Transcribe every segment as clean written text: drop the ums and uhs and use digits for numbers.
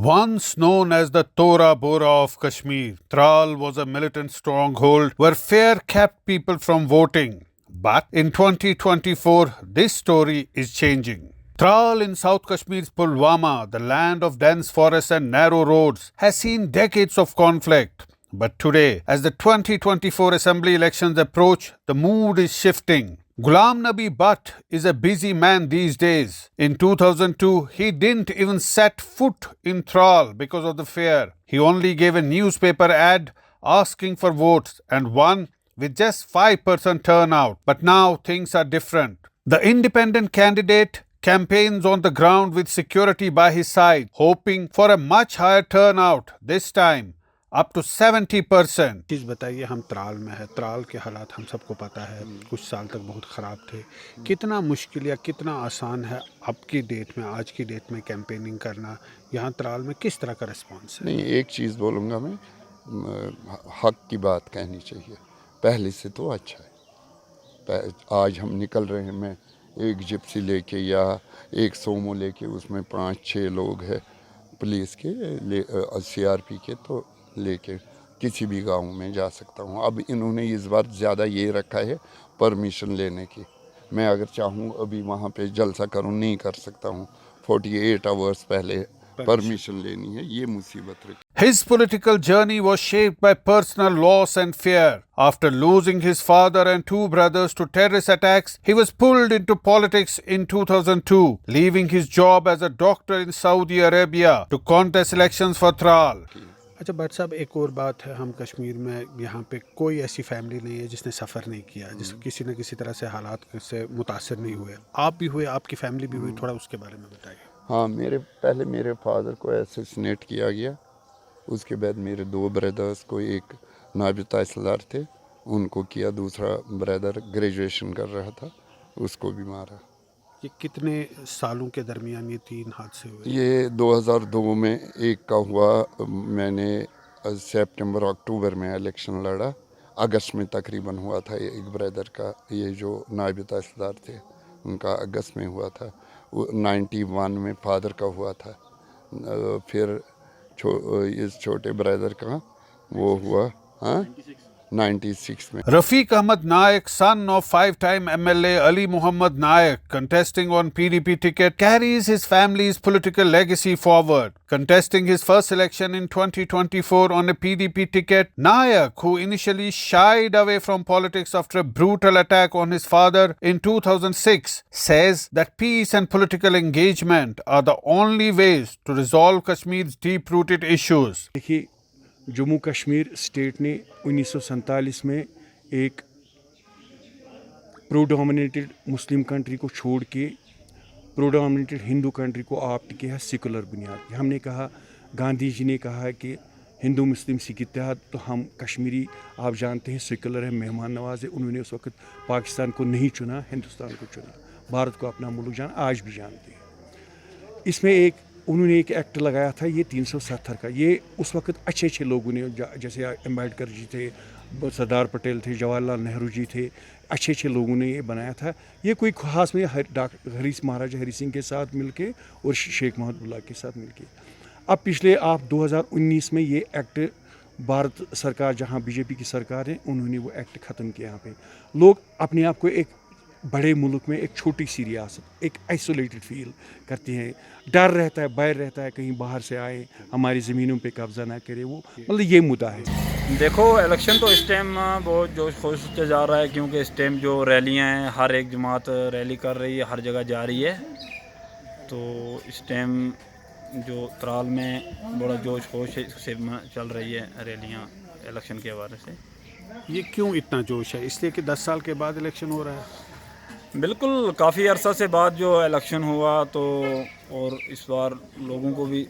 Once known as the Tora Bora of Kashmir, Tral was a militant stronghold where fear kept people from voting. But in 2024, this story is changing. Tral in South Kashmir's Pulwama, the land of dense forests and narrow roads, has seen decades of conflict. But today, as the 2024 assembly elections approach, the mood is shifting. Ghulam Nabi Bhatt is a busy man these days. In 2002, he didn't even set foot in Tral because of the fear. He only gave a newspaper ad asking for votes and won with just 5% turnout. But now things are different. The independent candidate campaigns on the ground with security by his side, hoping for a much higher turnout this time, up to 70%. चीज़ बताइए, हम त्राल में है, त्राल के हालात हम सबको पता है, कुछ साल तक बहुत ख़राब थे. कितना मुश्किल या कितना आसान है अब की डेट में, आज की डेट में कैंपेनिंग करना, यहाँ त्राल में किस तरह का रिस्पांस है? नहीं, एक चीज़ बोलूँगा मैं, हक की बात कहनी चाहिए. पहले से तो अच्छा है. आज हम निकल रहे हैं, मैं एक जिप्सी लेके या एक सोमो लेके, उसमें 5-6 लोग हैं पुलिस के, CRP के, तो लेके किसी भी गांव में जा सकता हूं. अब इन्होंने इस बार ज़्यादा ये रखा है परमिशन लेने की. मैं अगर चाहूं अभी वहां पे जलसा करूं, नहीं कर सकता हूं. 48 आवर्स पहले परमिशन लेनी है, ये मुसीबत रखी. His political journey was shaped by personal loss and fear. After losing his father and 2 brothers to terrorist attacks, he was pulled into politics in 2002, leaving his job as a doctor in Saudi Arabia to contest elections for Tral. अच्छा भट्ट साहब, एक और बात है, हम कश्मीर में यहाँ पे कोई ऐसी फैमिली नहीं है जिसने सफ़र नहीं किया, जिस किसी न किसी तरह से हालात से मुतासर नहीं हुए. आप भी हुए, आपकी फैमिली भी हुई, थोड़ा उसके बारे में बताइए. हाँ, मेरे फादर को असैसिनेट किया गया. उसके बाद मेरे 2 ब्रदर्स को, एक नायब तहसीलदार थे, उनको किया. दूसरा ब्रदर ग्रेजुएशन कर रहा था, उसको भी मारा. ये कितने सालों के दरमियान ये 3 हादसे हुए? ये 2002 में एक का हुआ. मैंने सितंबर अक्टूबर में इलेक्शन लड़ा. अगस्त में तकरीबन हुआ था एक ब्रदर का, ये जो नायब तहसीलदार थे, उनका अगस्त में हुआ था. 91 में फादर का हुआ था. फिर इस छोटे ब्रदर का वो हुआ 96 में. Rafiq Ahmad Naik, son of 5-time MLA Ali Muhammad Naik, contesting on PDP ticket, carries his family's political legacy forward. Contesting his first election in 2024 on a PDP ticket, Naik, who initially shied away from politics after a brutal attack on his father in 2006, says that peace and political engagement are the only ways to resolve Kashmir's deep-rooted issues. देखिए, Jammu Kashmir state ने 1947 में एक प्रोडोमिनेटेड Muslim country को छोड़ के प्रोडोमिनेटेड Hindu country को opt किया है सेकुलर बुनियाद. हमने कहा, गांधी जी ने कहा है कि हिंदू मुस्लिम सिख इत्तेहाद, तो हम कश्मीरी आप जानते हैं सेकुलर है, मेहमान नवाज है. उन्होंने उस वक्त पाकिस्तान को नहीं चुना, हिंदुस्तान को चुना, भारत को अपना मुल्क जाना, आज भी जानते हैं. इसमें उन्होंने एक एक्ट लगाया था, ये 370 का. ये उस वक्त अच्छे लोगों ने, जैसे अम्बेडकर जी थे, सरदार पटेल थे, जवाहरलाल नेहरू जी थे, अच्छे लोगों ने ये बनाया था. ये कोई खास नहीं, महाराजा हरी सिंह के साथ मिलके और शेख महमूदुल्लाह के साथ मिलके. अब पिछले 2019 में ये एक्ट भारत सरकार, जहाँ बीजेपी की सरकार है, उन्होंने वो एक्ट ख़त्म किया. यहाँ पे लोग अपने आप को एक बड़े मुल्क में, एक छोटी सी रियासत, एक आइसोलेटेड फील करते हैं. डर रहता है, भय रहता है, कहीं बाहर से आए, हमारी ज़मीनों पे कब्ज़ा ना करे. वो मतलब ये मुद्दा है. देखो, इलेक्शन तो इस टाइम बहुत जोश खोश से जा रहा है, क्योंकि इस टाइम जो रैलियां हैं, हर एक जमात रैली कर रही है, हर जगह जा रही है. तो इस टाइम जो त्राल में बड़ा जोश खोश से चल रही है रैलियाँ इलेक्शन के हवाले से. ये क्यों इतना जोश है? इसलिए कि 10 साल के बाद इलेक्शन हो रहा है. बिल्कुल, काफ़ी अरसा से बाद जो इलेक्शन हुआ, तो और इस बार लोगों को भी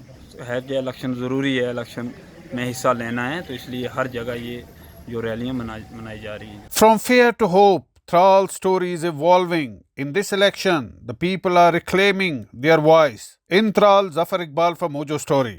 है कि इलेक्शन ज़रूरी है, इलेक्शन में हिस्सा लेना है, तो इसलिए हर जगह ये जो रैलियाँ मनाई जा रही हैं. From fear to hope, Thral's story is evolving. In this election, the people are reclaiming their voice. In Thrall, Zafar Iqbal for Mojo Story.